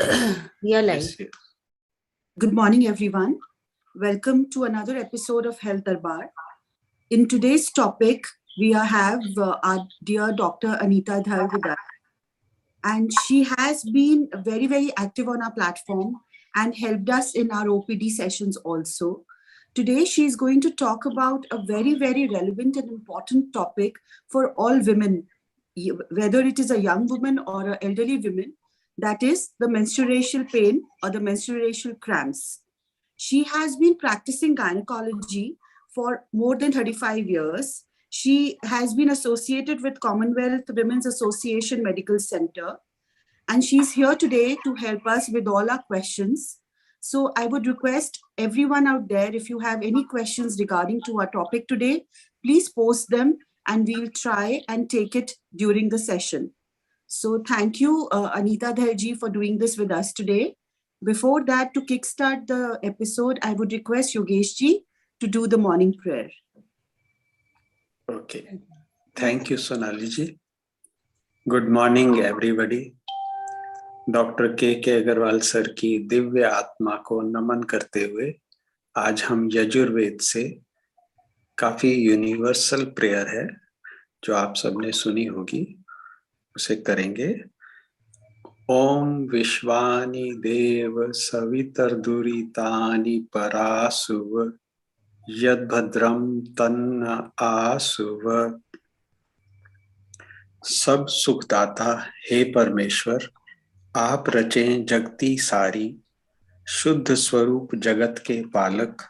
We are live. Yes, yes. Good morning, everyone. Welcome to another episode of Health Darbar. In today's topic, we have our dear Dr. Anita Dhar with us. And she has been very, very active on our platform and helped us in our OPD sessions also. Today, she is going to talk about a very, very relevant and important topic for all women, whether it is a young woman or an elderly woman, that is the menstrual pain or the menstrual cramps. She has been practicing gynecology for more than 35 years. She has been associated with Commonwealth Women's Association Medical Center, and she's here today to help us with all our questions. So I would request everyone out there, if you have any questions regarding to our topic today, please post them and we'll try and take it during the session. So thank you, Anita Dharji, for doing this with us today. Before that, to kickstart the episode, I would request Yogeshji to do the morning prayer. Okay. Thank you, Sonali ji. Good morning, everybody. Doctor के Agarwal sir की दिव्य आत्मा को नमन करते हुए आज हम यजुर्वेद से काफी यूनिवर्सल प्रेयर है जो आप सबने सुनी होगी उसे करेंगे। ओम विश्वानि देव सवितर्दुरितानि परासुव यद्भद्रम तन्न आसुव। सब सुखदाता हे परमेश्वर, आप रचें जगती सारी, शुद्ध स्वरूप जगत के पालक,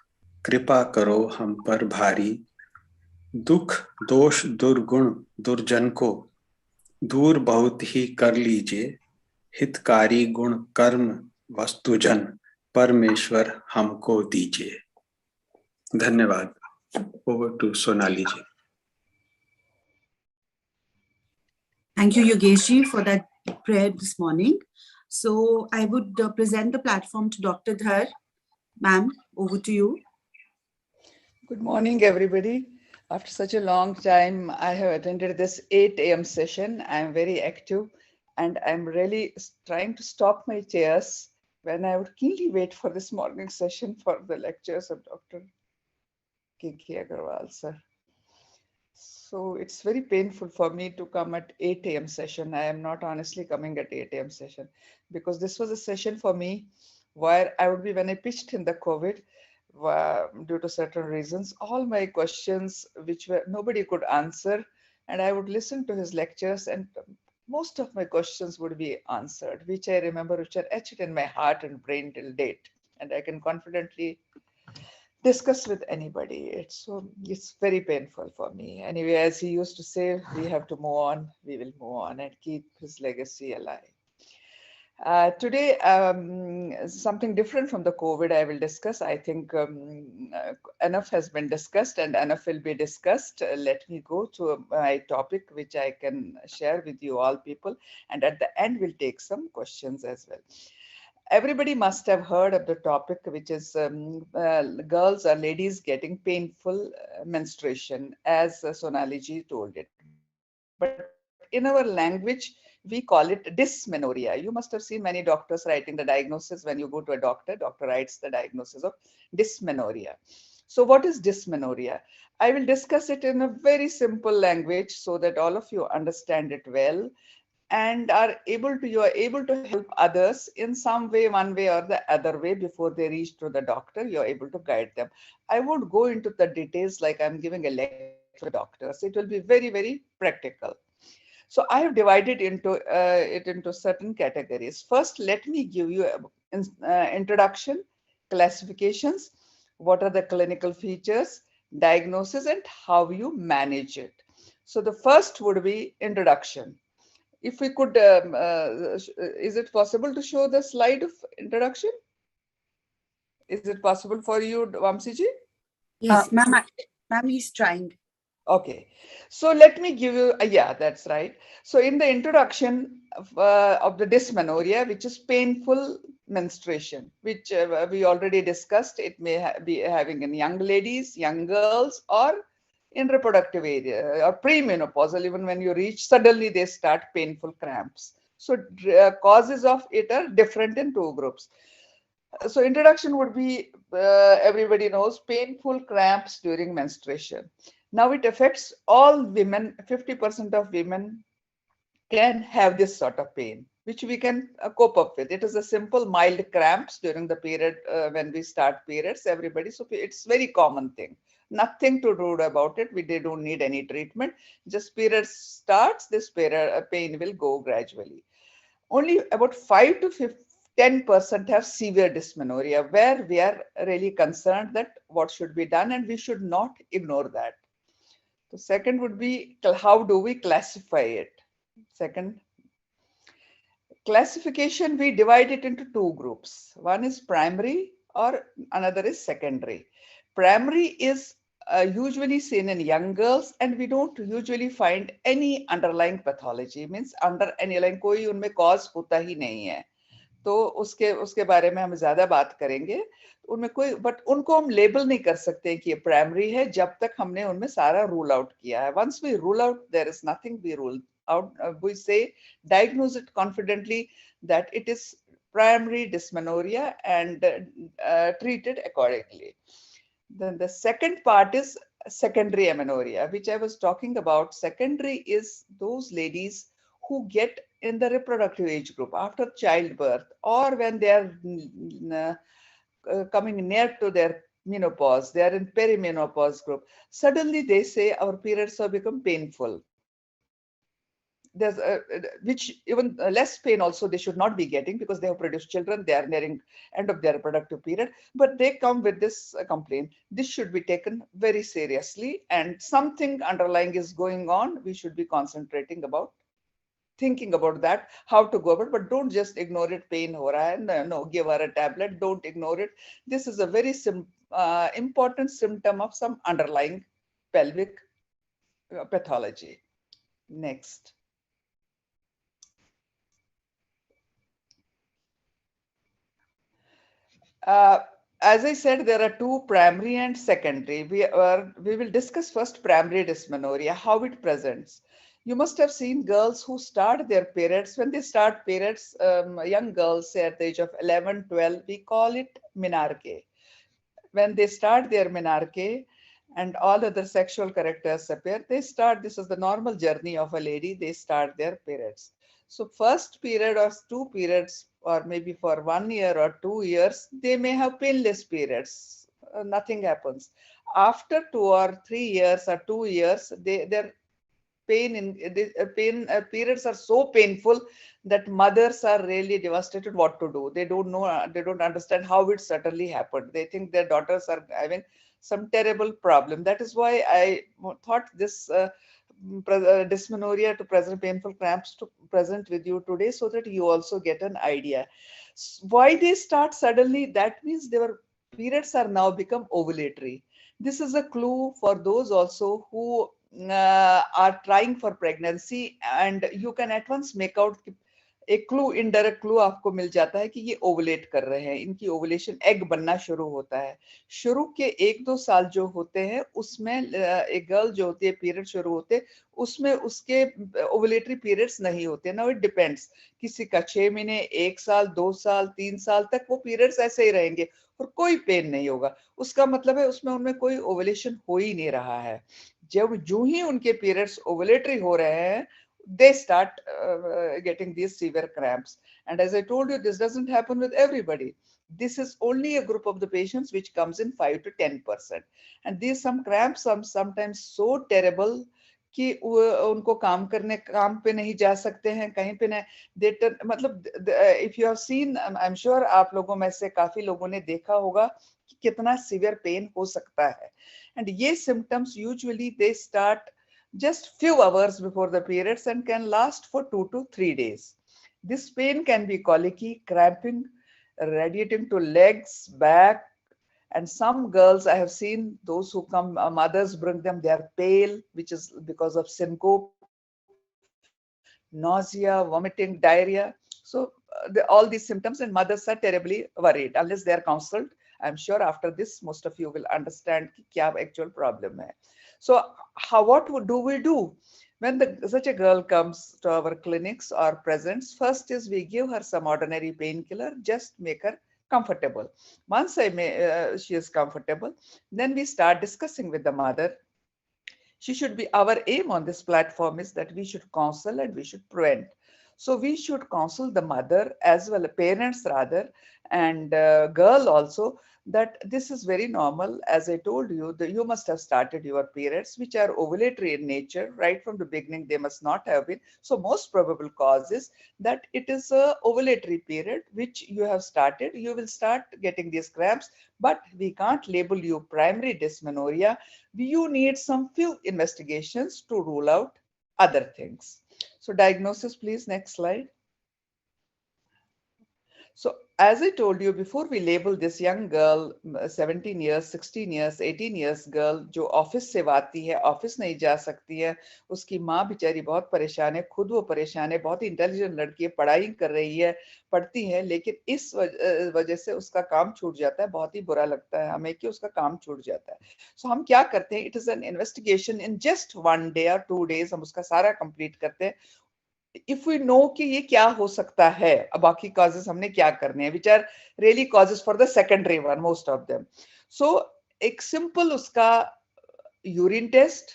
कृपा करो हम पर भारी। दुख दोष दुर्गुण दुर्जन को दूर बहुत ही कर लीजिए, हितकारी गुण कर्म वस्तुजन परमेश्वर हमको दीजिए। धन्यवाद। Over to Sonali ji. Thank you, Yogeshji, for that prayer this morning. So I would present the platform to Dr. Dhar. Ma'am, over to you. Good morning, everybody. After such a long time, I have attended this 8 a.m. session. I am very active and I'm really trying to stop my tears when I would keenly wait for this morning session for the lectures of Dr. K.K. Agarwal, sir. So it's very painful for me to come at 8 a.m. session. I am not honestly coming at 8 a.m. session because this was a session for me where I would be, when I pitched in the COVID, due to certain reasons, all my questions which were nobody could answer, and I would listen to his lectures and most of my questions would be answered, which I remember, which are etched in my heart and brain till date, and I can confidently discuss with anybody. It's very painful for me. Anyway, as he used to say, we have to move on, we will move on and keep his legacy alive. Today, something different from the COVID I will discuss. I think enough has been discussed and enough will be discussed. Let me go to my topic, which I can share with you all people. And at the end, we'll take some questions as well. Everybody must have heard of the topic, which is girls or ladies getting painful menstruation, as Sonali ji told it. But in our language, we call it dysmenorrhea. You must have seen many doctors writing the diagnosis. When you go to a doctor, doctor writes the diagnosis of dysmenorrhea. So what is dysmenorrhea? I will discuss it in a very simple language so that all of you understand it well and you are able to help others in some way, one way or the other way before they reach to the doctor. You're able to guide them. I won't go into the details like I'm giving a lecture to doctors. It will be very, very practical. So I have divided it into certain categories. First, let me give you an introduction, classifications, what are the clinical features, diagnosis, and how you manage it. So the first would be introduction. If we could, is it possible to show the slide of introduction? Is it possible for you, Vamsiji? Yes, ma'am, he's trying. Okay, so let me give you, yeah, that's right. So in the introduction of the dysmenorrhea, which is painful menstruation, which we already discussed, it may be having in young ladies, young girls, or in reproductive area or premenopausal. Even when you reach, suddenly they start painful cramps. So causes of it are different in two groups. So introduction would be, everybody knows, painful cramps during menstruation. Now it affects all women. 50% of women can have this sort of pain, which we can cope up with. It is a simple mild cramps during the period when we start periods, everybody. So it's very common thing. Nothing to do about it. They don't need any treatment. Just period starts, this period pain will go gradually. Only about 5 to 10% have severe dysmenorrhea, where we are really concerned that what should be done, and we should not ignore that. The second would be, how do we classify it? Second classification, we divide it into two groups. One is primary or another is secondary. Primary is usually seen in young girls, and we don't usually find any underlying pathology. Means underlying कोई उनमें cause होता ही नहीं है. तो उसके बारे में हम ज्यादा बात करेंगे. उनमें कोई, बट उनको हम लेबल नहीं कर सकते कि ये प्राइमरी है जब तक हमने उनमें सारा रूल आउट किया है. Once we rule out, there is nothing we rule out, we say, diagnose it confidently that it is primary dysmenorrhea and treat it accordingly. Then the second part is secondary amenorrhea, which I was talking about. Secondary is those ladies who get in the reproductive age group after childbirth, or when they are coming near to their menopause, they are in perimenopause group. Suddenly they say our periods have become painful. There's which even less pain also they should not be getting, because they have produced children, they are nearing end of their reproductive period, but they come with this complaint. This should be taken very seriously, and something underlying is going on. We should be concentrating about thinking about that, how to go about, but don't just ignore it. Pain ho raha hai, no, give her a tablet, don't ignore it. This is a very important symptom of some underlying pelvic pathology. Next. As I said, there are two, primary and secondary. We will discuss first primary dysmenorrhea, how it presents. You must have seen girls who start their periods. When they start periods, young girls, say at the age of 11, 12, we call it menarche. When they start their menarche and all other sexual characters appear, they start, this is the normal journey of a lady, they start their periods. So first period or two periods, or maybe for 1 year or 2 years, they may have painless periods. Nothing happens. After 2 or 3 years or 2 years, their periods are so painful that mothers are really devastated what to do. They don't know, they don't understand how it suddenly happened. They think their daughters are having some terrible problem. That is why I thought this dysmenorrhea to present, painful cramps to present with you today, so that you also get an idea. Why they start suddenly? That means their periods are now become ovulatory. This is a clue for those also who are trying for pregnancy, and you can at once make out एक clue, indirect clue आपको मिल जाता है कि ये ovulate कर रहे हैं, इनकी ओवुलेशन, एग बनना शुरू होता है. शुरू के 1-2 साल जो होते हैं उसमें एक गर्ल जो होती है, पीरियड शुरू होते उसमें उसके ओवुलेटरी पीरियड्स नहीं होते. नाउ इट डिपेंड्स, किसी का 6 महीने, 1 साल, 2 साल, 3 साल तक वो पीरियड्स ऐसे ही रहेंगे और कोई पेन नहीं होगा. उसका मतलब है उसमें उनमें कोई ओवुलेशन हो ही नहीं रहा है. जब जो ही उनके पीरियड्स ओवुलेटरी हो रहे हैं, they start getting these severe cramps. And as I told you, this doesn't happen with everybody. This is only a group of the patients which comes in 5 to 10%. And these some cramps are sometimes so terrible कि उनको काम पे नहीं जा सकते हैं, कहीं पे नहीं. मतलब if you have seen, I'm sure आप लोगों में से काफी लोगों ने देखा होगा कि कितना severe pain हो सकता है. And ये symptoms usually they start just few hours before the periods and can last for 2 to 3 days. This pain can be colicky, cramping, radiating to legs, back, and some girls I have seen, those who come, mothers bring them, they are pale, which is because of syncope, nausea, vomiting, diarrhea. So all these symptoms, and mothers are terribly worried unless they are counseled. I'm sure after this, most of you will understand what actual problem hai. So what do we do? When such a girl comes to our clinics or presents, first is we give her some ordinary painkiller, just make her comfortable. Once she is comfortable, then we start discussing with the mother. She should be, our aim on this platform is that we should counsel and we should prevent. So we should counsel the mother as well, parents rather, and girl also, that this is very normal. As I told you, you must have started your periods, which are ovulatory in nature. Right from the beginning, they must not have been. So most probable cause is that it is a ovulatory period, which you have started. You will start getting these cramps, but we can't label you primary dysmenorrhea. You need some few investigations to rule out other things. So diagnosis, please, next slide. So as I told you before, we label this young girl, 17 years, 16 years, 18 years girl, जो office से आती है, office नहीं जा सकती है, उसकी माँ बेचारी बहुत परेशान है, खुद वो परेशान है, बहुत इंटेलिजेंट लड़की है, पढ़ाई कर रही है, पढ़ती है, लेकिन इस वजह से उसका काम छूट जाता है. बहुत ही बुरा लगता है हमें कि उसका काम छूट जाता है. सो हम क्या करते हैं, it is an investigation in just 1 day or 2 days, हम उसका सारा कंप्लीट करते हैं. इफ वी नो कि ये क्या हो सकता है, अब बाकी कॉजेस हमने क्या करने हैं, which are really causes for the secondary one, most of them. So एक सिंपल उसका urine test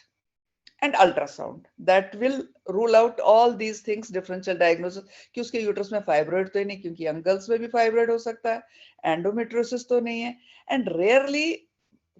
and ultrasound, that will rule out all these things. Differential diagnosis कि उसके यूट्रस में फाइब्रॉइड तो नहीं, क्योंकि यंग गर्ल्स में भी फाइब्रॉइड हो सकता है, एंडोमेट्रियोसिस तो नहीं है, एंड रेयरली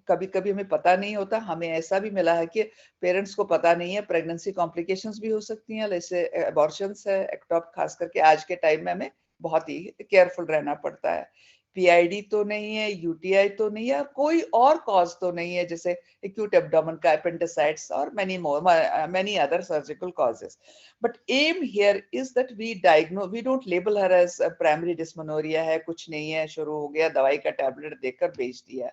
कभी कभी हमें पता नहीं होता. हमें ऐसा भी मिला है कि पेरेंट्स को पता नहीं है, प्रेगनेंसी कॉम्प्लिकेशंस भी हो सकती हैं, जैसे अबॉर्शंस है, एक्टॉप, खास करके आज के टाइम में हमें बहुत ही केयरफुल रहना पड़ता है. पीआईडी तो नहीं है, यूटीआई तो नहीं है, कोई और कॉज तो नहीं है, जैसे एक्यूट एब्डोमेन का अपेंडिसाइटिस और many other surgical causes. But aim here is that we diagnose, we don't label her as primary dysmenorrhea है, कुछ नहीं है, शुरू हो गया, दवाई का टैबलेट देकर बेच दिया.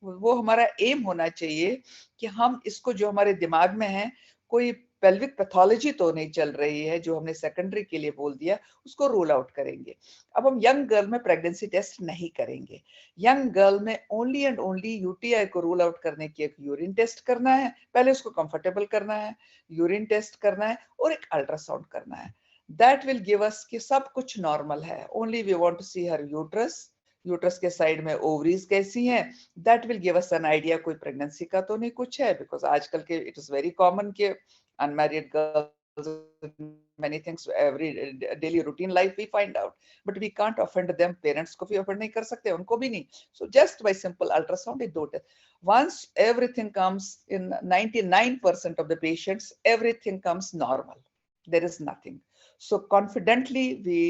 वो हमारा एम होना चाहिए कि हम इसको, जो हमारे दिमाग में है, कोई पेल्विक पैथोलॉजी तो नहीं चल रही है जो हमने सेकेंडरी के लिए बोल दिया, उसको रूल आउट करेंगे. अब हम यंग गर्ल में प्रेगनेंसी टेस्ट नहीं करेंगे. यंग गर्ल में ओनली एंड ओनली यूटीआई को रूल आउट करने की एक यूरिन टेस्ट करना है, पहले उसको कंफर्टेबल करना है, यूरिन टेस्ट करना है और एक अल्ट्रासाउंड करना है. दैट विल गिव अस कि सब कुछ नॉर्मल है. Only we want to see her uterus के साइड में ओवरीज कैसी हैं. That will give us an idea कोई प्रेगनेंसी का तो नहीं कुछ है, बिकॉज आजकल के इट इज वेरी कॉमन के unmarried girls many things every daily routine life we find out, but we can't offend them. Parents को भी offend नहीं कर सकते, उनको भी नहीं. So just by simple ultrasound it do it. Once everything comes, in 99% of the patients everything comes normal, there is nothing. So confidently we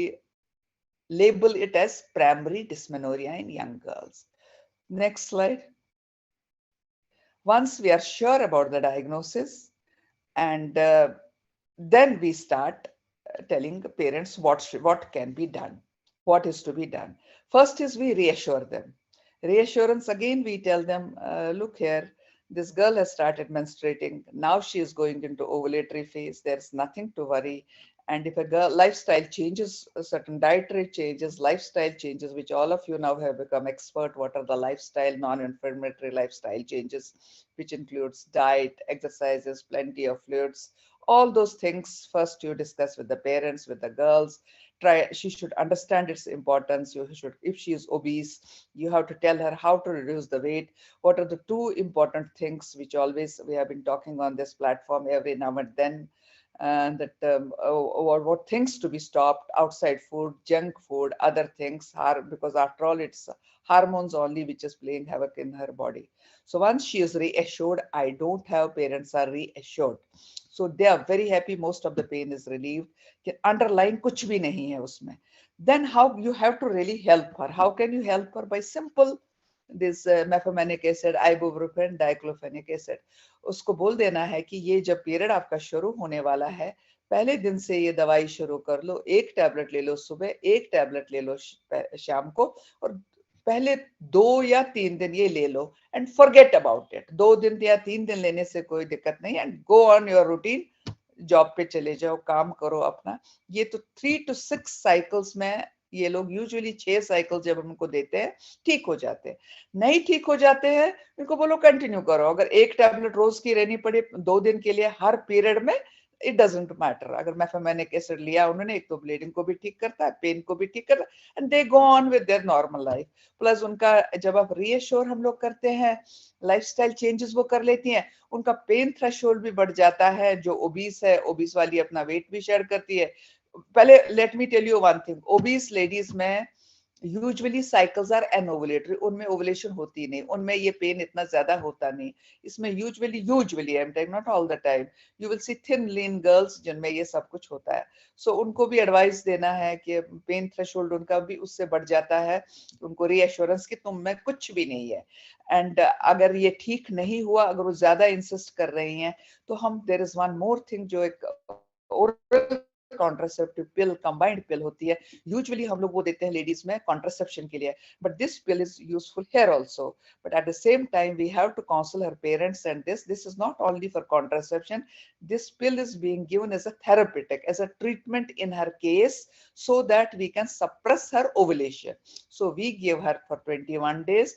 label it as primary dysmenorrhea in young girls. Next slide. Once we are sure about the diagnosis, and then we start telling the parents what can be done, what is to be done. First is we reassure them. Reassurance, again we tell them, look here, this girl has started menstruating, now she is going into ovulatory phase, there's nothing to worry. And if a girl lifestyle changes, certain dietary changes, lifestyle changes, which all of you now have become expert, what are the lifestyle, non-inflammatory lifestyle changes, which includes diet, exercises, plenty of fluids, all those things first you discuss with the parents, with the girls. She should understand its importance. You should, if she is obese, you have to tell her how to reduce the weight. What are the two important things which always we have been talking on this platform every now and then, what things to be stopped: outside food, junk food, other things, because after all it's hormones only which is playing havoc in her body. So once she is reassured, I don't have, parents are reassured, so they are very happy, most of the pain is relieved, underlying kuch bhi nahi hai usme. Then how you have to really help her. How can you help her? By simple this mefaminic acid, ibuprofen, diclofenic acid. उसको बोल देना है कि ये जब period आपका शुरू होने वाला है, पहले दिन से ये दवाई शुरू कर लो, एक टैबलेट ले लो सुबह, एक टैबलेट ले लो शाम को, और पहले 2 या 3 दिन ये ले लो एंड फॉरगेट अबाउट इट. 2 दिन या 3 दिन लेने से कोई दिक्कत नहीं, and go on your routine, job पे चले जाओ, काम करो अपना. ये तो 3 to 6 साइकिल्स में ये लोग यूजुअली 6 साइकिल जब उनको देते हैं ठीक हो जाते हैं. नहीं ठीक हो जाते हैं, इनको बोलो कंटिन्यू करो. अगर एक टैबलेट रोज की रहनी पड़े 2 दिन के लिए हर पीरियड में, इट डजंट मैटर। अगर मेफेमेनिक एसिड लिया उन्होंने, एक तो ब्लीडिंग को भी ठीक करता है, पेन को भी ठीक करता है, and they go on with their normal life. Plus उनका जब आप रीएश्योर हम लोग करते हैं, लाइफस्टाइल चेंजेस वो कर लेती हैं, उनका पेन थ्रेशोल्ड भी बढ़ जाता है। जो ओबीस है, ओबीस वाली अपना वेट भी शेयर करती है। पहले let me tell you one thing, obese ladies में यूजुअली साइकिल्स आर एनओवुलेटरी, उनमें ओवुलेशन होती नहीं, उनमें ये पेन इतना ज्यादा होता नहीं। इसमें usually I am telling, not all the time, you will see thin lean girls जिनमें ये सब कुछ होता है। सो उनको भी एडवाइस देना है कि पेन थ्रेशोल्ड उनका भी उससे बढ़ जाता है, उनको रीएश्योरेंस कि तुम में कुछ भी नहीं है। एंड अगर ये ठीक नहीं हुआ, अगर वो ज्यादा इंसिस्ट कर रही हैं, तो हम there is one more thing, जो एक oral contraceptive pill, combined pill होती है। यूजुअली हम लोग वो देते हैं लेडीज में कॉन्ट्रासेप्शन के लिए, but this pill is useful here also. But at the same time we have to counsel her parents, and this is not only for contraception, this pill is being given as a therapeutic, as a treatment in her case, so that we can suppress her ovulation. So we give her for 21 days.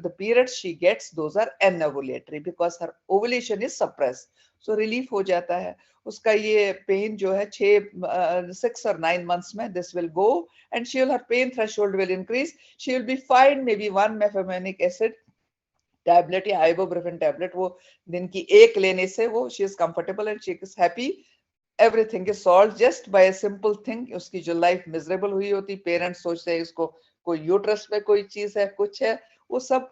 The periods she gets, those are anovulatory because her ovulation is suppressed. So relief हो जाता है उसका। ये pen जो है 6 or 9 months में this will go, and her pain threshold will increase. She will be fine. Maybe one mefemenic acid tablet या ibuprofen tablet वो दिन की एक लेने से वो she is comfortable and she is happy. Everything is solved just by a simple thing. उसकी जो लाइफ मिजरेबल हुई होती, पेरेंट्स सोचते हैं इसको कोई यूट्रस में कोई चीज है, कुछ है, वो सब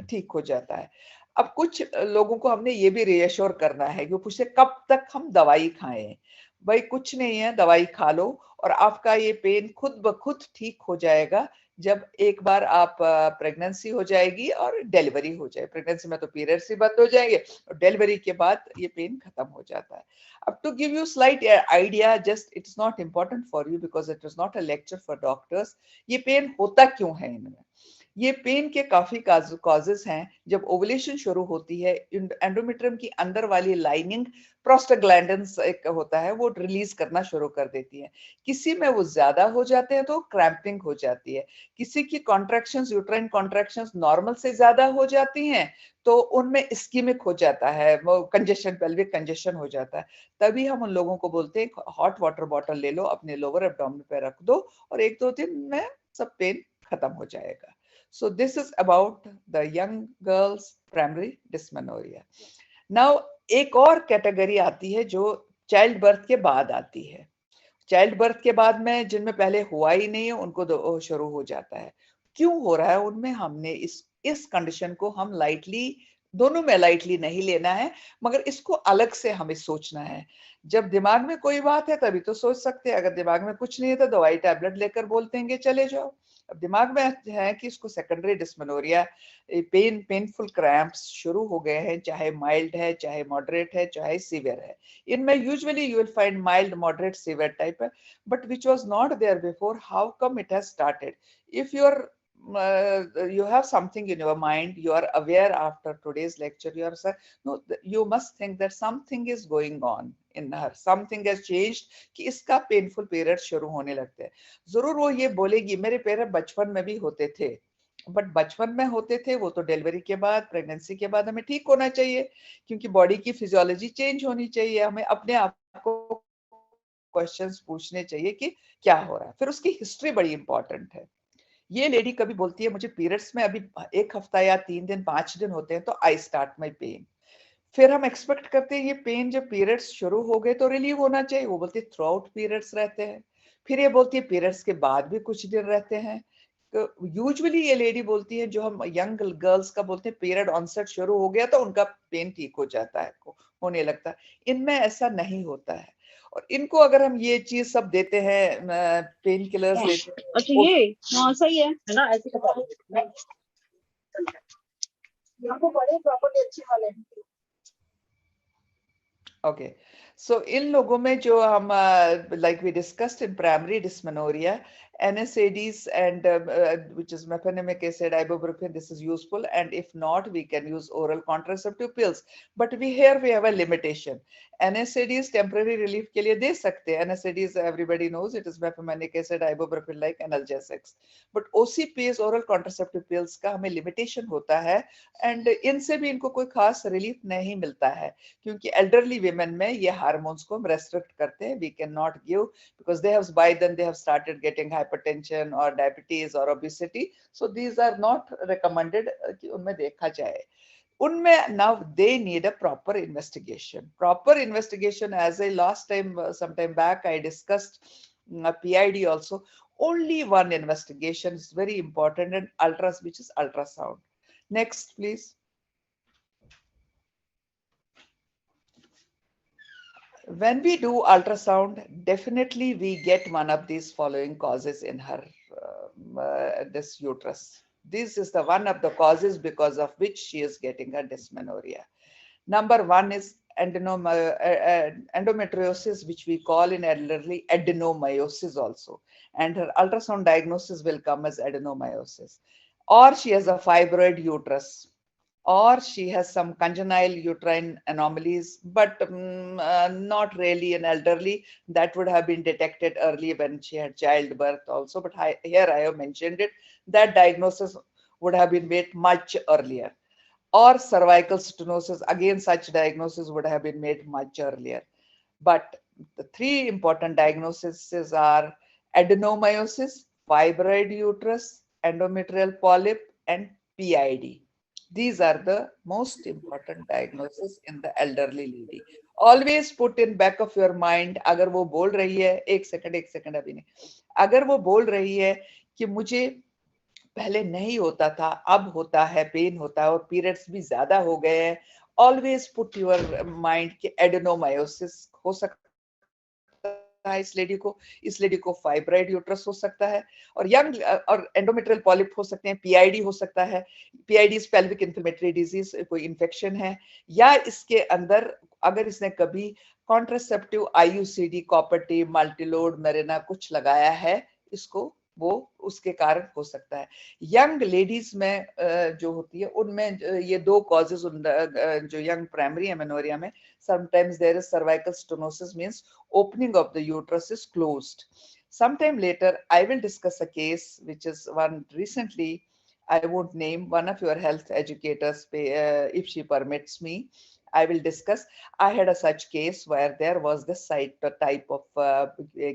ठीक हो जाता है। अब कुछ लोगों को हमने ये भी रिएश्योर करना है, कि पूछते कब तक हम दवाई खाएं। भाई कुछ नहीं है, दवाई खा लो और आपका ये पेन खुद ब खुद ठीक हो जाएगा जब एक बार आप प्रेगनेंसी हो जाएगी और डिलीवरी हो जाए। प्रेगनेंसी में तो पीरियड्स ही बंद हो जाएंगे और डिलीवरी के बाद ये पेन खत्म हो जाता है। अब to give you slight idea, just it's not important for you because it is not a lecture for doctors, ये पेन होता क्यों है इनमें। ये पेन के काफी कॉजेस हैं। जब ओवुलेशन शुरू होती है, एंडोमेट्रियम की अंदर वाली लाइनिंग प्रोस्टाग्लैंडिन्स एक होता है, वो रिलीज करना शुरू कर देती है। किसी में वो ज्यादा हो जाते हैं तो क्रैम्पिंग हो जाती है। किसी की कॉन्ट्रैक्शंस, यूट्राइन कॉन्ट्रैक्शंस नॉर्मल से ज्यादा हो जाती हैं तो उनमें इस्कीमिक हो जाता है, वो कंजेशन, पेल्विक कंजेशन हो जाता है। तभी हम उन लोगों को बोलते हैं हॉट वाटर बॉटल ले लो, अपने लोअर एब्डोमेन पे रख दो और 1-2 दिन में सब पेन खत्म हो जाएगा। So this is about the young girls primary dysmenorrhea. Now एक और कैटेगरी आती है जो चाइल्ड बर्थ के बाद आती है। चाइल्ड बर्थ के बाद में जिनमें पहले हुआ ही नहीं है उनको शुरू हो जाता है। क्यों हो रहा है उनमें, हमने इस कंडीशन को हम लाइटली, दोनों में लाइटली नहीं लेना है, मगर इसको अलग से हमें सोचना है। जब दिमाग में कोई बात है तभी तो सोच सकते हैं, अगर दिमाग में कुछ नहीं है तो दवाई टैबलेट लेकर बोलते हैं चले जाओ। अब दिमाग में है कि इसको सेकेंडरी डिस्मेनोरिया, पेनफुल क्रैम्प्स शुरू हो गए हैं, चाहे माइल्ड है, चाहे मॉडरेट है, चाहे सीवियर है। इनमें usually you will find mild, moderate, severe type है, but which was not there before. How come it has started? If you have something in your mind, you are aware after today's lecture, you are saying no, you must think that something is going on in her, something has changed, कि इसका painful period शुरू होने लगते हैं। जरूर वो ये बोलेगी मेरे पीरियड बचपन में भी होते थे, बट बचपन में होते थे वो तो डिलीवरी के बाद, प्रेगनेंसी के बाद हमें ठीक होना चाहिए, क्योंकि बॉडी की फिजियोलॉजी चेंज होनी चाहिए। हमें अपने आप को क्वेश्चंस पूछने चाहिए कि क्या हो रहा है। फिर उसकी हिस्ट्री बड़ी इंपॉर्टेंट है। ये लेडी कभी बोलती है मुझे पीरियड्स में अभी 1 हफ्ता या 3 दिन 5 दिन होते हैं तो आई स्टार्ट माई पेन। फिर हम एक्सपेक्ट करते हैं ये पेन जब पीरियड्स शुरू हो गए तो रिलीव होना चाहिए, वो बोलती है थ्रू आउट पीरियड्स रहते हैं। फिर ये बोलती है पीरियड्स के बाद भी कुछ दिन रहते हैं। तो यूजुअली ये लेडी बोलती है, जो हम यंग गर्ल्स का बोलते हैं पीरियड ऑनसेट शुरू हो गया तो उनका पेन ठीक हो जाता है, होने लगता है। इनमें ऐसा नहीं होता है। और इनको अगर हम ये चीज सब देते हैं, पेन किलर्स देते हैं, अच्छा ये हाँ सही है ना, ऐसे बता यहाँ को बड़े प्रॉपर्टी अच्छी वाले। ओके, सो इन लोगों में जो हम like we discussed in primary dysmenorrhea, NSAIDs and which is mefenamic acid, ibuprofen, this is useful, and if not we can use oral contraceptive pills, but here we have a limitation. NSAIDs temporary relief के लिए दे सकते हैं। NSAIDs everybody knows it is mefenamic acid, ibuprofen like analgesics, but OCPs oral contraceptive pills का हमें limitation होता है, and इनसे भी इनको कोई खास रिलीफ नहीं मिलता है, क्योंकि elderly women में ये hormones को हम restrict करते हैं. We cannot give because by then they have started getting hypertension or diabetes or obesity. So these are not recommended कि उनमें देखा जाए. Unme, now they need a proper investigation. Proper investigation, as I last time, sometime back, I discussed PID also. Only one investigation is very important, and which is ultrasound. Next, please. When we do ultrasound, definitely we get one of these following causes in her this uterus. This is the one of the causes because of which she is getting a dysmenorrhea. Number one is endometriosis, which we call in elderly adenomyosis also. And her ultrasound diagnosis will come as adenomyosis. Or she has a fibroid uterus, or she has some congenital uterine anomalies, but not really an elderly. That would have been detected early when she had childbirth also. But here I have mentioned it, that diagnosis would have been made much earlier. Or cervical stenosis, again, such diagnosis would have been made much earlier. But the three important diagnoses are adenomyosis, fibroid uterus, endometrial polyp, and PID. These are the most important diagnoses in the elderly lady. Always put in back of your mind, अगर वो बोल रही है, एक second अभी नहीं, अगर वो बोल रही है कि मुझे पहले नहीं होता था, अब होता है, पेन होता है और पीरियड्स भी ज्यादा हो गए हैं, ऑलवेज पुट योर माइंड कि एडेनोमायोसिस हो सकता है इस लेडी को फाइब्राइड यूट्रस हो सकता है, और यंग और एंडोमेट्रियल पॉलिप हो सकते हैं, पीआईडी हो सकता है, PID is pelvic inflammatory disease, कोई इन्फेक्शन है, या इसके अंदर अगर इसने कभी contraceptive IUCD, copper T, Multiload, Merina कुछ लगाया है, इसको वो उसके कारण हो सकता है. यंग लेडीज में जो होती है उनमें ये दो कॉजेज, जो यंग प्राइमरी एमेनोरिया में sometimes there is cervical stenosis, means opening of the uterus is closed. Sometime later I will discuss a case which is one recently, I won't name, one of your health educators, if she permits me, I will discuss. I had a such case where there was this type of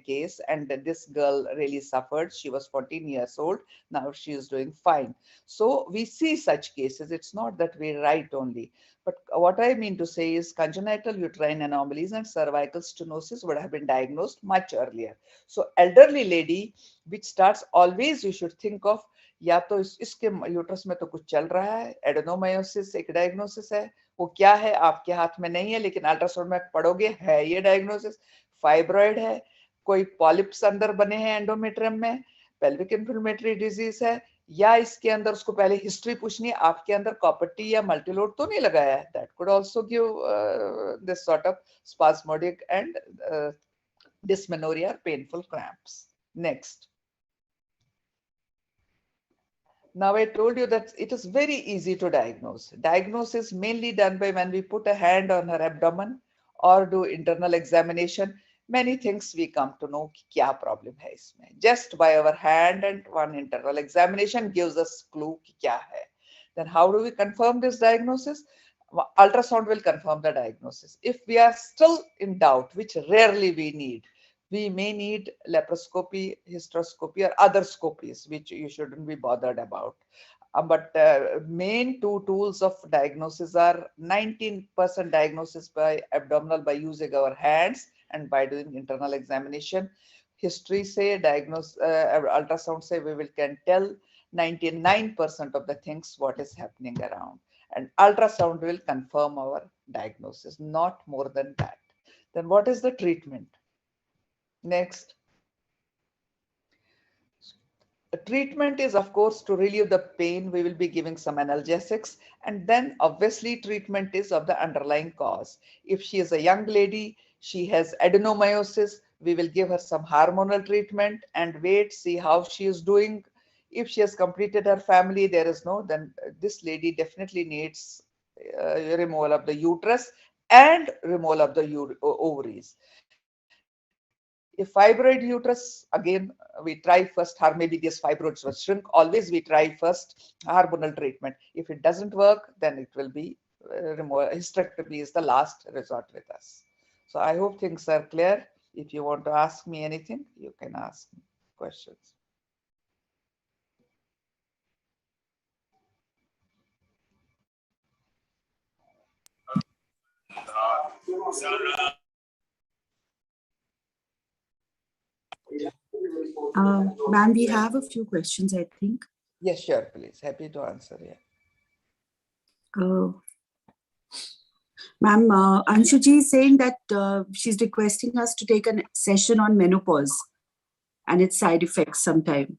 case, and this girl really suffered. She was 14 years old. Now she is doing fine. So we see such cases. It's not that we write only. But what I mean to say is congenital uterine anomalies and cervical stenosis would have been diagnosed much earlier. So elderly lady, which starts, always you should think of, या तो इसके uterus में तो कुछ चल रहा है, adenomyosis एक डायग्नोसिस है, वो क्या है आपके हाथ में नहीं है, लेकिन अल्ट्रासाउंड में पढ़ोगे है ये डायग्नोसिस, फाइब्रॉइड है, कोई पॉलिप्स अंदर बने हैं एंडोमेट्रियम में, पेल्विक इन्फ्लेमेटरी डिजीज है, या इसके अंदर उसको पहले हिस्ट्री पूछनी है, आपके अंदर कॉपर टी या मल्टीलोड तो नहीं लगाया है. That could also give this sort of spasmodic and dysmenorrhoea, painful cramps. Next. Now I told you that it is very easy to diagnose. Diagnosis is mainly done by when we put a hand on her abdomen or do internal examination. Many things we come to know कि क्या problem है इसमें. Just by our hand and one internal examination gives us clue कि क्या है. Then how do we confirm this diagnosis? Ultrasound will confirm the diagnosis. If we are still in doubt, which rarely we need, we may need laparoscopy, hysteroscopy, or other scopies, which you shouldn't be bothered about. But main two tools of diagnosis are 19% diagnosis by abdominal by using our hands and by doing internal examination. History say, diagnose, ultrasound say, we can tell 99% of the things what is happening around. And ultrasound will confirm our diagnosis, not more than that. Then what is the treatment? Next. The treatment is, of course, to relieve the pain. We will be giving some analgesics, and then obviously treatment is of the underlying cause. If she is a young lady, she has adenomyosis, we will give her some hormonal treatment and wait, see how she is doing. If she has completed her family, there is no, then this lady definitely needs removal of the uterus and removal of the ovaries. If fibroid uterus, again, we try first, or maybe these fibroids will shrink. Always we try first hormonal treatment. If it doesn't work, then it will be removal. Hysterectomy is the last resort with us. So I hope things are clear. If you want to ask me anything, you can ask me questions. Ma'am, we have a few questions, I think. Yes, sure, please. Happy to answer. Yeah. Ma'am, Anshuji is saying that she's requesting us to take a session on menopause and its side effects sometime.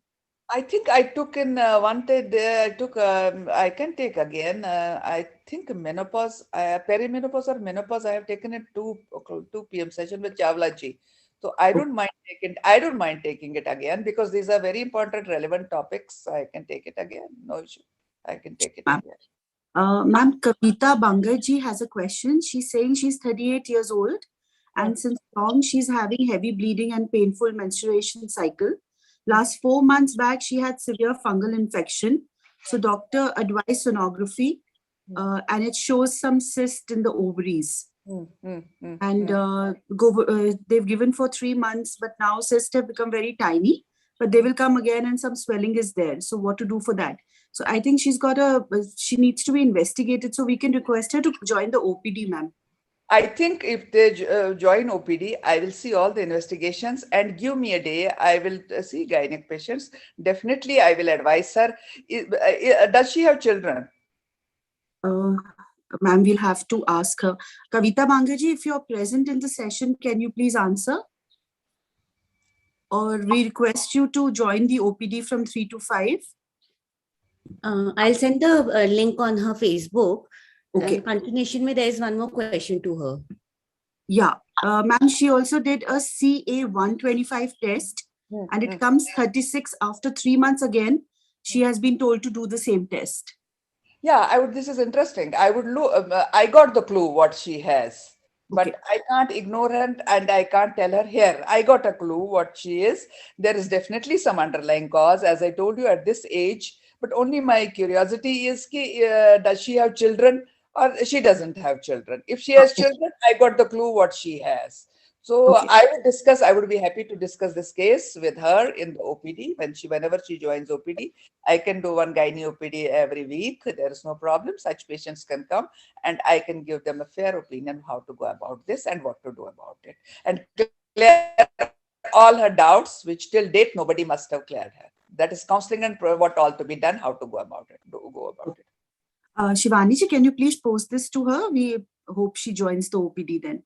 I think I took in one day. I took. I can take again. I think menopause, perimenopause or menopause. I have taken it 2 p.m. session with Chawla ji. So I don't mind taking. I don't mind taking it again because these are very important, relevant topics. I can take it again. No issue. I can take it again. Ma'am, Kavita Bangarji has a question. She's saying she's 38 years old and since long she's having heavy bleeding and painful menstruation cycle. Last 4 months back, she had severe fungal infection. So doctor advised sonography and it shows some cyst in the ovaries. And they've given for 3 months, but now cysts have become very tiny, but they will come again and some swelling is there. So what to do for that? So I think she needs to be investigated. So we can request her to join the OPD, ma'am. I think if they join OPD, I will see all the investigations and give me a day. I will see gynec patients. Definitely, I will advise her. Does she have children? Ma'am, we'll have to ask her. Kavita Bangaji, if you're present in the session, can you please answer? Or we request you to join the OPD from 3 to 5. I'll send the link on her Facebook. Okay. And continuation, there is one more question to her. Yeah. Ma'am, she also did a CA125 test and it comes 36 after 3 months again. She has been told to do the same test. Yeah, this is interesting. I would look. I got the clue what she has, but I can't ignore her and I can't tell her here. I got a clue what she is. There is definitely some underlying cause, as I told you at this age. But only my curiosity is, does she have children or she doesn't have children? If she has children, I got the clue what she has. So I would be happy to discuss this case with her in the OPD whenever she joins OPD. I can do one gynae OPD every week. There is no problem. Such patients can come and I can give them a fair opinion how to go about this and what to do about it. And clear all her doubts, which till date nobody must have cleared her. That is counseling and what all to be done, how to go about it. Shivani ji, can you please post this to her? We hope she joins the OPD then.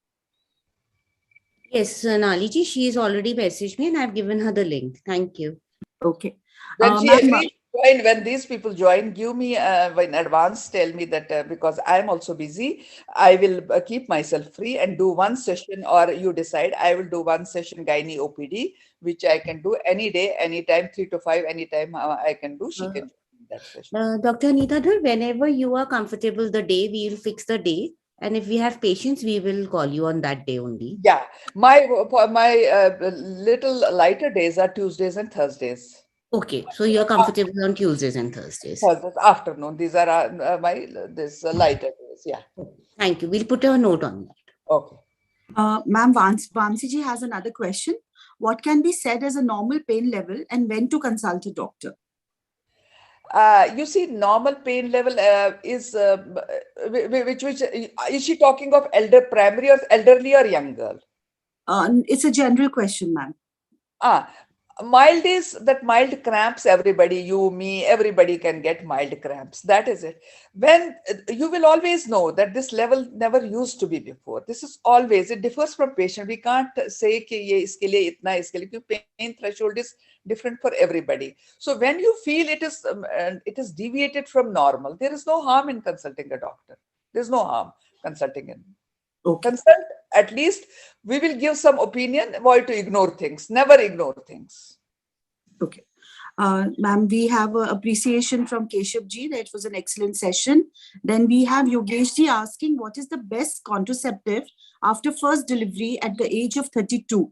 Yes, Sonali ji, she has already messaged me and I've given her the link. Thank you. Okay. When she agrees to join, when these people join, give me in advance, tell me that because I'm also busy, I will keep myself free and do one session, or you decide, I will do one session gynae OPD, which I can do any day, anytime, 3 to 5, anytime I can do, she can join that session. Dr. Anita Dhar, whenever you are comfortable the day, we will fix the day. And if we have patients, we will call you on that day only. Yeah, my little lighter days are Tuesdays and Thursdays. Okay, so you're comfortable on Tuesdays and Thursdays. Thursdays afternoon. These are my lighter days. Yeah. Thank you. We'll put a note on that. Okay. Ma'am, Vamsi ji has another question. What can be said as a normal pain level and when to consult a doctor? You see, normal pain level is which is she talking of elderly or young girl? It's a general question, ma'am. Mild is that mild cramps. Everybody, you, me, everybody can get mild cramps. That is it. When you will always know that this level never used to be before. This is always, it differs from patient. We can't say कि ये इसके लिए इतना इसके लिए क्योंकि pain threshold is different for everybody. So when you feel it is deviated from normal, there is no harm in consulting a doctor. There is no harm consulting him. Consult, at least we will give some opinion. Avoid to ignore things. Never ignore things. Okay. Ma'am, we have appreciation from Keshav ji that it was an excellent session. Then we have Yogesh ji asking what is the best contraceptive after first delivery at the age of 32?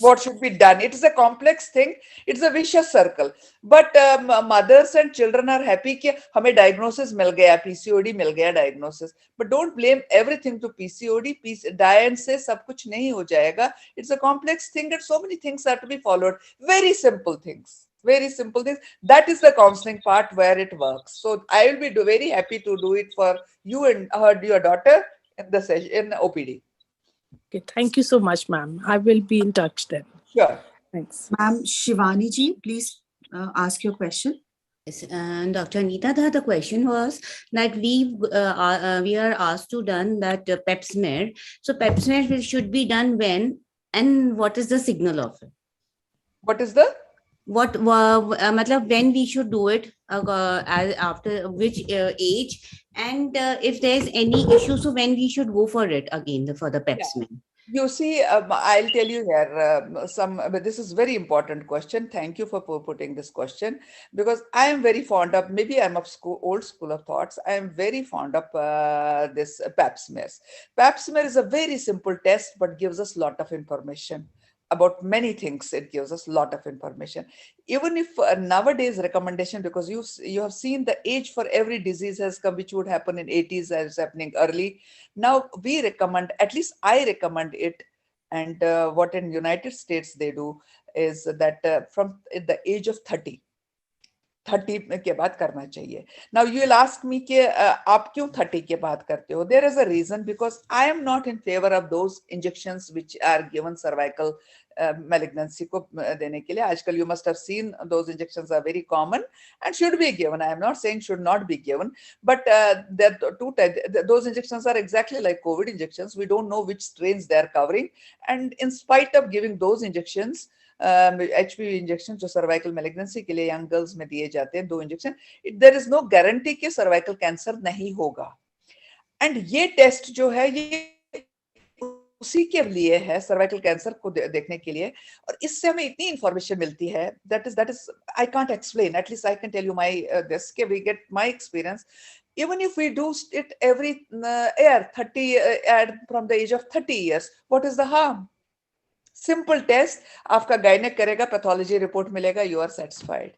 what should be done. It is a complex thing. It's a vicious circle. But mothers and children are happy कि हमें diagnosis मिल गया, PCOD मिल गया diagnosis. But don't blame everything to PCOD. Diane से सब कुछ नहीं हो जाएगा. It's a complex thing and so many things have to be followed. Very simple things. Very simple things. That is the counseling part where it works. So I will be very happy to do it for you and your daughter in the session in OPD. Okay, thank you so much, ma'am. I will be in touch then. Sure. Thanks. Ma'am Shivani ji, please ask your question. Yes, and Dr. Anita, the question was that we are asked to done that pap smear. So pap smear should be done when, and what is the signal of it? What is the? Matlab when we should do it, after which age, and if there's any issue, so when we should go for it again for the pap smear. You see, I'll tell you here but this is very important question. Thank you for putting this question, because I am very fond of, maybe I'm of old school of thoughts. I am very fond of this pap smears. Pap smear is a very simple test, but gives us a lot of information about many things. It gives us a lot of information. Even if nowadays recommendation, because you have seen the age for every disease has come, which would happen in 80s as happening early. Now we recommend, at least I recommend it. And what in United States they do is that from the age of 30 के बाद करना चाहिए. Now you will ask me कि आप क्यों 30 के बाद करते हो? There is a reason, because I am not in favor of those injections which are given cervical malignancy को देने के लिए. आजकल you must have seen those injections are very common and should be given. I am not saying should not be given, but those injections are exactly like COVID injections. We don't know which strains they are covering, and in spite of giving those injections, HPV injection जो cervical malignancy के लिए young girls में दिए जाते हैं, 2 injection, there is no guarantee कि cervical cancer नहीं होगा. एंड ये टेस्ट जो है ये उसी के लिए है, सर्वाइकल कैंसर को देखने के लिए, और इससे हमें इतनी इंफॉर्मेशन मिलती है that is I can't explain. At least I can tell you my this के we get my experience. Even if we do it every year, 30 from the age of 30 years, what is the harm? Simple test, आपका gynaec करेगा, pathology report मिलेगा, you are satisfied.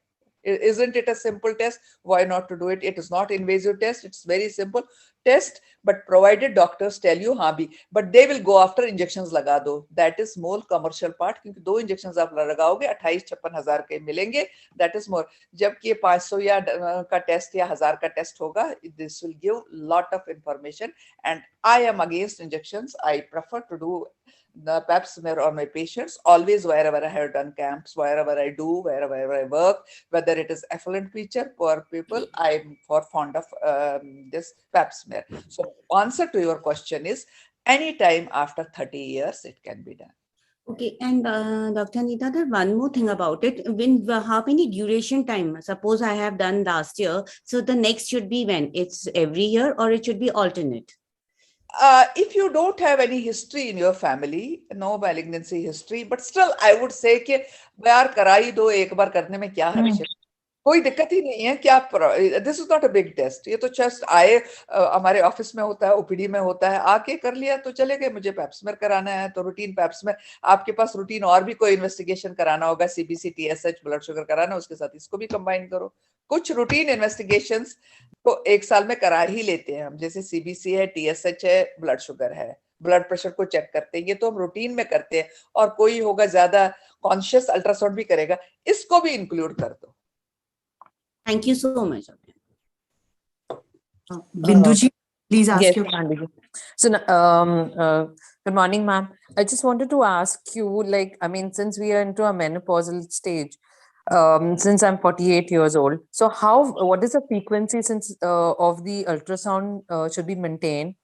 Isn't it a simple test? Why not to do it? It is not invasive test. It's very simple test, but provided doctors tell you हाँ भी, but they will go after injections लगा दो. That is more commercial part, क्योंकि 2 injections आप लगाओगे 28-56 हजार के मिलेंगे. That is more. जबकि ये 500 या का टेस्ट या 1000 का टेस्ट होगा, this will give lot of information. And I am against injections. I prefer to do the pap smear on my patients always, wherever I have done camps, wherever I do, wherever I work, whether it is affluent feature, poor people, I'm fond of this pap smear. So answer to your question is anytime after 30 years it can be done. Okay, and Dr. Anita, there one more thing about it. When how many duration time? Suppose I have done last year, so the next should be when? It's every year or it should be alternate? If you don't have any history in your family, no malignancy history, but still I would say कि यार करा ही दो, एक बार करने में क्या है, कोई दिक्कत ही नहीं है कि आप, this is not a big test. ये तो जस्ट आए, हमारे ऑफिस में होता है, ओपीडी में होता है, आके कर लिया तो चले गए. मुझे पैप स्मेयर कराना है तो रूटीन पैप स्मेयर. आपके पास रूटीन और भी कोई इन्वेस्टिगेशन कराना होगा, सीबीसी, टीएसएच, ब्लड शुगर कराना, उसके साथ इसको भी कंबाइन करो. कुछ रूटीन इन्वेस्टिगेशंस तो 1 साल में करा ही लेते हैं हम, जैसे सीबीसी है, टीएसएच है, ब्लड शुगर है, ब्लड प्रेशर को चेक करते हैं, ये तो हम रूटीन में करते हैं. और कोई होगा ज्यादा कॉन्शियस, अल्ट्रासाउंड भी करेगा, इसको भी इंक्लूड कर दो. Thank you so much. Binduji, please ask yes, your question. So, good morning, ma'am. I just wanted to ask you, like, I mean, since we are into a menopausal stage, since I'm 48 years old, so what is the frequency of the ultrasound should be maintained?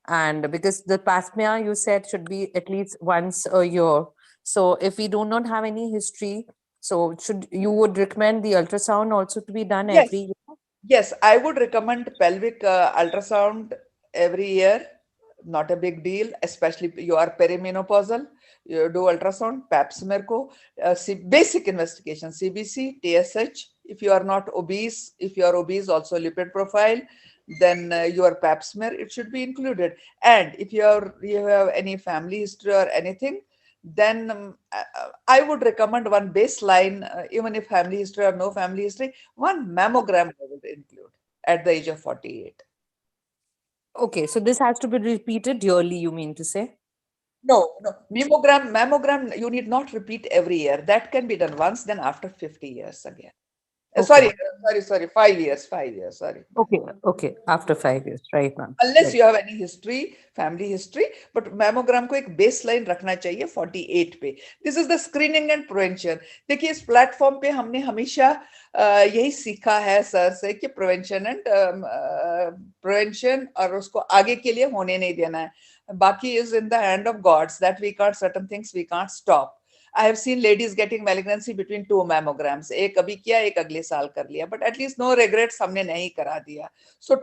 And because the pap smear you said should be at least once a year. So if we do not have any history, so you would recommend the ultrasound also to be done every year? Yes, I would recommend pelvic ultrasound every year. Not a big deal, especially you are perimenopausal. You do ultrasound, pap smear ko, basic investigation, CBC, TSH. If you are not obese, if you are obese, also lipid profile, then your pap smear, it should be included. And if you have any family history or anything, then I would recommend one baseline, even if family history or no family history, one mammogram I would include at the age of 48. Okay, so this has to be repeated yearly, you mean to say? No, mammogram, you need not repeat every year. That can be done once, then after 50 years again. Okay. Sorry, 5 years, sorry. Okay, after 5 years, right, ma'am. Unless Right. you have any history, family history, but mammogram को एक baseline रखना चाहिए 48 पे. This is the screening and prevention. देखिए इस platform पे हमने हमेशा यही सीखा है सर से कि prevention और उसको आगे के लिए होने नहीं देना है. बाकी is in the hand of gods that we can't, certain things we can't stop. I have seen ladies getting malignancy between 2 mammograms. एक अभी किया, एक अगले साल कर लिया. But at least no regrets हमने नहीं करा दिया. So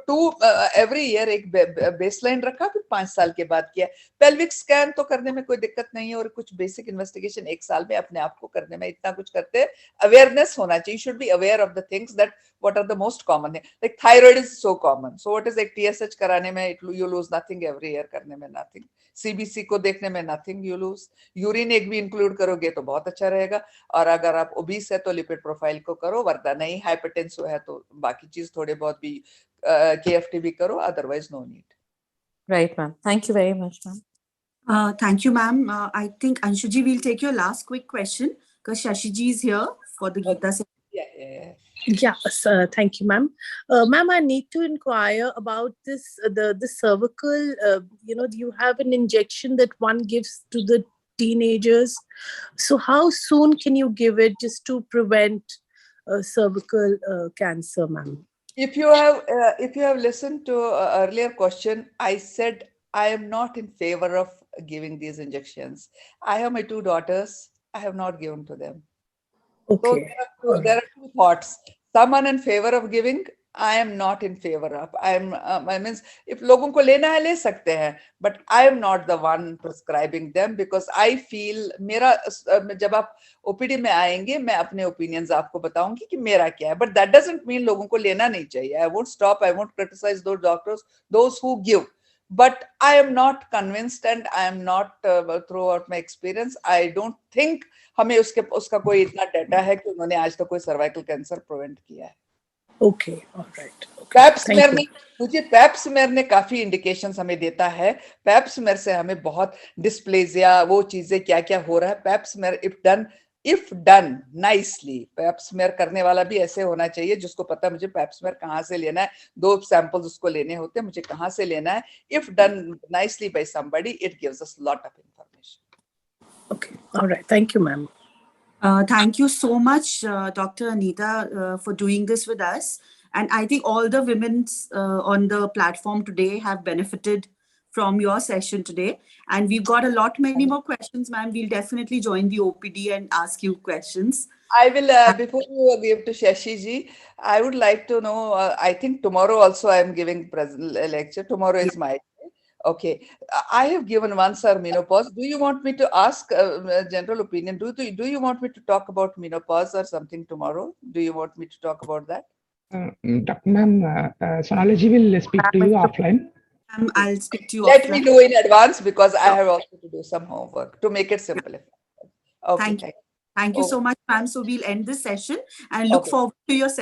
every year एक baseline रखा, फिर 5 साल के बाद किया. Pelvic scan तो करने में कोई दिक्कत नहीं है और कुछ basic investigation 1 साल में अपने आप को करने में इतना कुछ करते हैं. Awareness होना चाहिए. You should be aware of the things that what are the most common. Like thyroid is so common. So what is like TSH कराने में you lose nothing, every year करने में nothing. CBC को देखने में nothing you lose. Urine एक भी include करोगे तो बहुत अच्छा रहेगा. और अगर आप obese है तो lipid profile को करो, वरना नहीं hypertensive है तो बाकी चीज थोड़े बहुत भी KFT भी करो, otherwise no need. Right, ma'am. Thank you very much, ma'am. Thank you, ma'am. I think Anshuji will take your last quick question because Shashiji is here for the Gita session. Yeah. Yes, thank you, ma'am. Ma'am, I need to inquire about this, the cervical, you have an injection that one gives to the teenagers. So how soon can you give it just to prevent cervical cancer, ma'am? If you have listened to earlier question, I said I am not in favor of giving these injections. I have my 2 daughters. I have not given to them. Okay. So there are 2 thoughts. Someone in favor of giving, I am not in favor of. I means if लोगों को लेना है ले सकते हैं, but I am not the one prescribing them because I feel मेरा जब आप OPD में आएंगे मैं अपने opinions आपको बताऊंगी कि मेरा क्या है, but that doesn't mean लोगों को लेना नहीं चाहिए. I won't stop. I won't criticize those doctors, those who give. But I am not convinced and I am not throughout my experience, I don't think हमें उसका कोई इतना डाटा है कि उन्होंने आज तक कोई सर्वाइकल कैंसर प्रिवेंट किया है. Okay, all right. Pap smear ने काफी इंडिकेशंस हमें देता है. पैप स्मेयर से हमें बहुत डिस्प्लेजिया वो चीजें क्या क्या हो रहा है. Pap smear if done nicely, Pap smear करने वाला भी ऐसे होना चाहिए जिसको पता है मुझे पैप स्मेयर कहाँ से लेना है, 2 सैंपल्स उसको लेने होते हैं, मुझे कहाँ से लेना है. If done nicely by somebody, it gives us a lot of information. Okay, all right. Thank you, ma'am. Thank you so much, Dr. Anita, for doing this with us. And I think all the women on the platform today have benefited from your session today. And we've got many more questions, ma'am. We'll definitely join the OPD and ask you questions. I will, before you give to Shashi ji, I would like to know, I think tomorrow also I am giving lecture. Tomorrow is my day. Okay. I have given one, sir, menopause. Do you want me to ask general opinion? Do you want me to talk about menopause or something tomorrow? Do you want me to talk about that? Ma'am, Sonali will speak to you offline. I'll speak to you Let offline. me do in advance because I have also to do some homework to make it simple. Okay. Thank you so much, ma'am. So we'll end this session and look forward to your